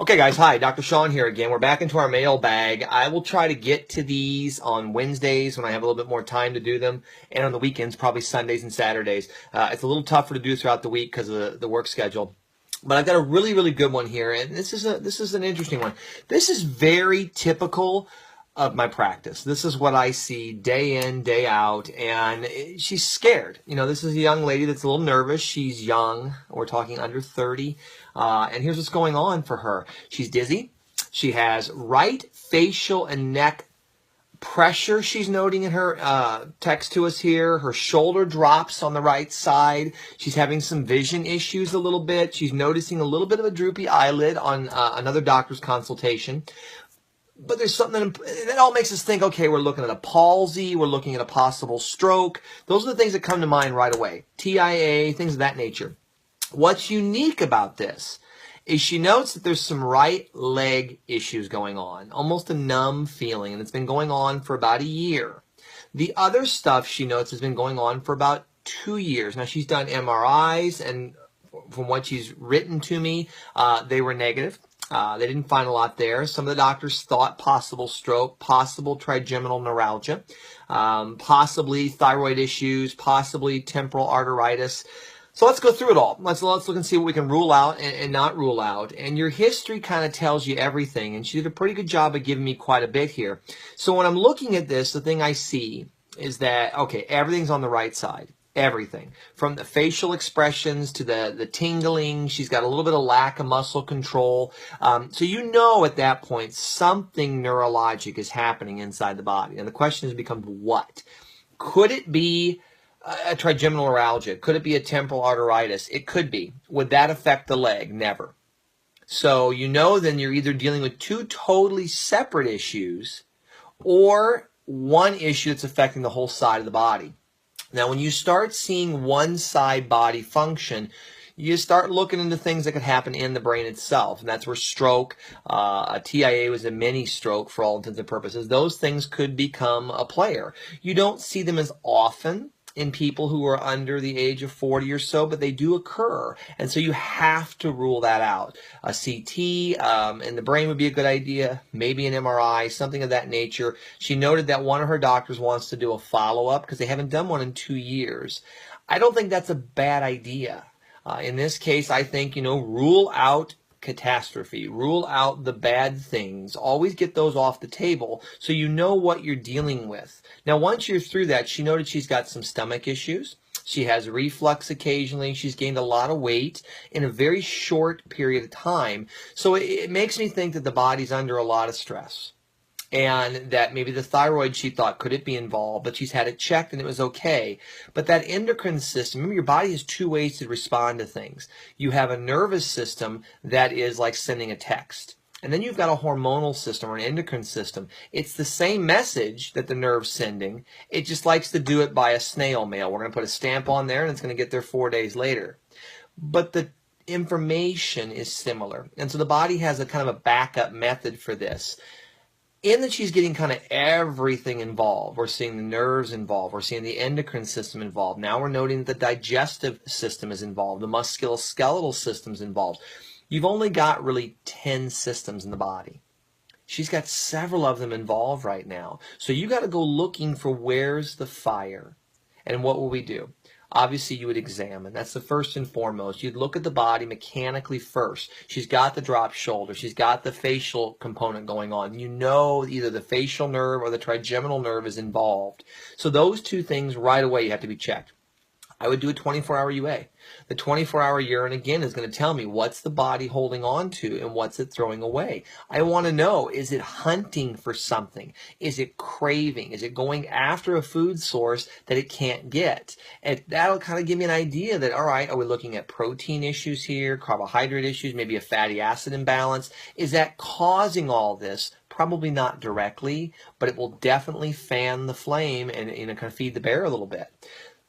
Okay, guys, hi, Dr. Sean here again. We're back into our mailbag. I will try to get to these on Wednesdays when I have a little bit more time to do them, and on the weekends, probably Sundays and Saturdays. It's a little tougher to do throughout the week because of the work schedule. But I've got a really, really good one here, and this is an interesting one. This is very typical of my practice. This is what I see day in, day out, and she's scared. You know, this is a young lady that's a little nervous. She's young. We're talking under 30. And here's what's going on for her. She's dizzy. She has right facial and neck pressure she's noting in her text to us here. Her shoulder drops on the right side. She's having some vision issues a little bit. She's noticing a little bit of a droopy eyelid on another doctor's consultation. But there's something that all makes us think, okay, we're looking at a palsy, we're looking at a possible stroke. Those are the things that come to mind right away. TIA, things of that nature. What's unique about this is she notes that there's some right leg issues going on, almost a numb feeling, and it's been going on for about a year. The other stuff she notes has been going on for about 2 years. Now, she's done MRIs, and from what she's written to me, they were negative. They didn't find a lot there. Some of the doctors thought possible stroke, possible trigeminal neuralgia, possibly thyroid issues, possibly temporal arteritis. So let's go through it all. Let's look and see what we can rule out and not rule out. And your history kind of tells you everything. And she did a pretty good job of giving me quite a bit here. So when I'm looking at this, the thing I see is that, okay, everything's on the right side. Everything. From the facial expressions to the tingling. She's got a little bit of lack of muscle control. So you know at that point something neurologic is happening inside the body. And the question has become what? Could it be a trigeminal neuralgia? Could it be a temporal arteritis? It could be. Would that affect the leg? Never. So you know then you're either dealing with two totally separate issues or one issue that's affecting the whole side of the body. Now, when you start seeing one side body function, you start looking into things that could happen in the brain itself. And that's where stroke, a TIA was a mini stroke for all intents and purposes. Those things could become a player. You don't see them as often in people who are under the age of 40 or so, but they do occur. And so you have to rule that out. A CT in the brain would be a good idea, maybe an MRI, something of that nature. She noted that one of her doctors wants to do a follow-up because they haven't done one in 2 years. I don't think that's a bad idea. In this case, I think, rule out catastrophe. Rule out the bad things. Always get those off the table so you know what you're dealing with. Now, once you're through that, she noted she's got some stomach issues. She has reflux occasionally. She's gained a lot of weight in a very short period of time. So it makes me think that the body's under a lot of stress. And that maybe the thyroid, she thought, could it be involved? But she's had it checked and it was okay. But that endocrine system, remember your body has two ways to respond to things. You have a nervous system that is like sending a text. And then you've got a hormonal system or an endocrine system. It's the same message that the nerve's sending. It just likes to do it by a snail mail. We're going to put a stamp on there and it's going to get there 4 days later. But the information is similar. And so the body has a kind of a backup method for this. In that she's getting kind of everything involved. We're seeing the nerves involved. We're seeing the endocrine system involved. Now we're noting that the digestive system is involved. The musculoskeletal system is involved. You've only got really 10 systems in the body. She's got several of them involved right now. So you got to go looking for where's the fire. And what will we do? Obviously, you would examine. That's the first and foremost. You'd look at the body mechanically first. She's got the dropped shoulder. She's got the facial component going on. You know either the facial nerve or the trigeminal nerve is involved. So those two things right away you have to be checked. I would do a 24-hour UA. The 24-hour urine, again, is going to tell me what's the body holding on to and what's it throwing away. I want to know, is it hunting for something? Is it craving? Is it going after a food source that it can't get? And that'll kind of give me an idea that, all right, are we looking at protein issues here, carbohydrate issues, maybe a fatty acid imbalance? Is that causing all this? Probably not directly, but it will definitely fan the flame and kind of feed the bear a little bit.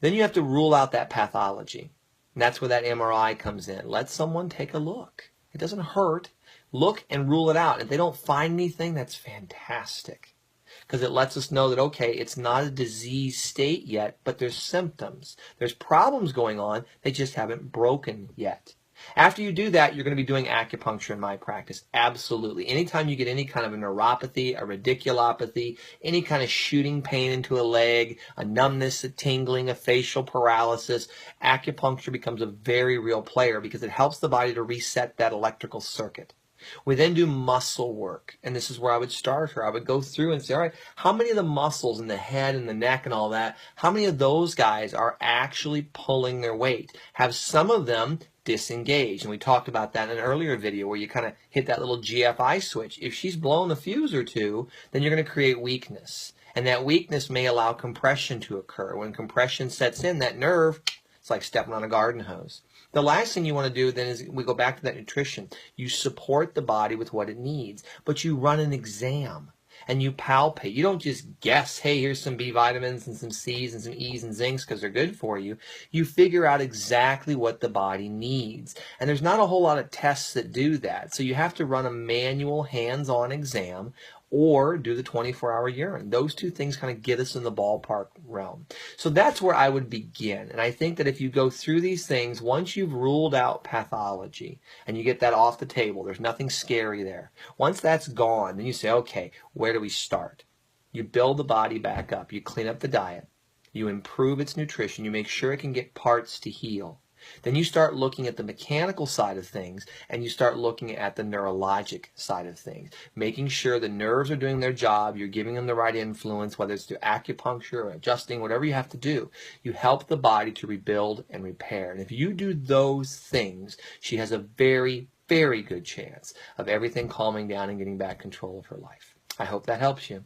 Then you have to rule out that pathology. And that's where that MRI comes in. Let someone take a look. It doesn't hurt. Look and rule it out. If they don't find anything, that's fantastic. Because it lets us know that, okay, it's not a disease state yet, but there's symptoms. There's problems going on. They just haven't broken yet. After you do that, you're going to be doing acupuncture in my practice. Absolutely. Anytime you get any kind of a neuropathy, a radiculopathy, any kind of shooting pain into a leg, a numbness, a tingling, a facial paralysis, acupuncture becomes a very real player because it helps the body to reset that electrical circuit. We then do muscle work, and this is where I would start her. I would go through and say, all right, how many of the muscles in the head and the neck and all that, how many of those guys are actually pulling their weight? Have some of them disengaged? And we talked about that in an earlier video where you kind of hit that little GFI switch. If she's blown a fuse or two, then you're going to create weakness. And that weakness may allow compression to occur. When compression sets in, that nerve, it's like stepping on a garden hose. The last thing you want to do then is we go back to that nutrition. You support the body with what it needs, but you run an exam and you palpate. You don't just guess, hey, here's some B vitamins and some C's and some E's and zincs because they're good for you. You figure out exactly what the body needs. And there's not a whole lot of tests that do that. So you have to run a manual hands-on exam or do the 24-hour urine. Those two things kind of get us in the ballpark realm. So that's where I would begin. And I think that if you go through these things, once you've ruled out pathology and you get that off the table, there's nothing scary there. Once that's gone, then you say, okay, where do we start? You build the body back up. You clean up the diet. You improve its nutrition. You make sure it can get parts to heal. Then you start looking at the mechanical side of things and you start looking at the neurologic side of things, making sure the nerves are doing their job, you're giving them the right influence, whether it's through acupuncture or adjusting, whatever you have to do. You help the body to rebuild and repair. And if you do those things, she has a very, very good chance of everything calming down and getting back control of her life. I hope that helps you.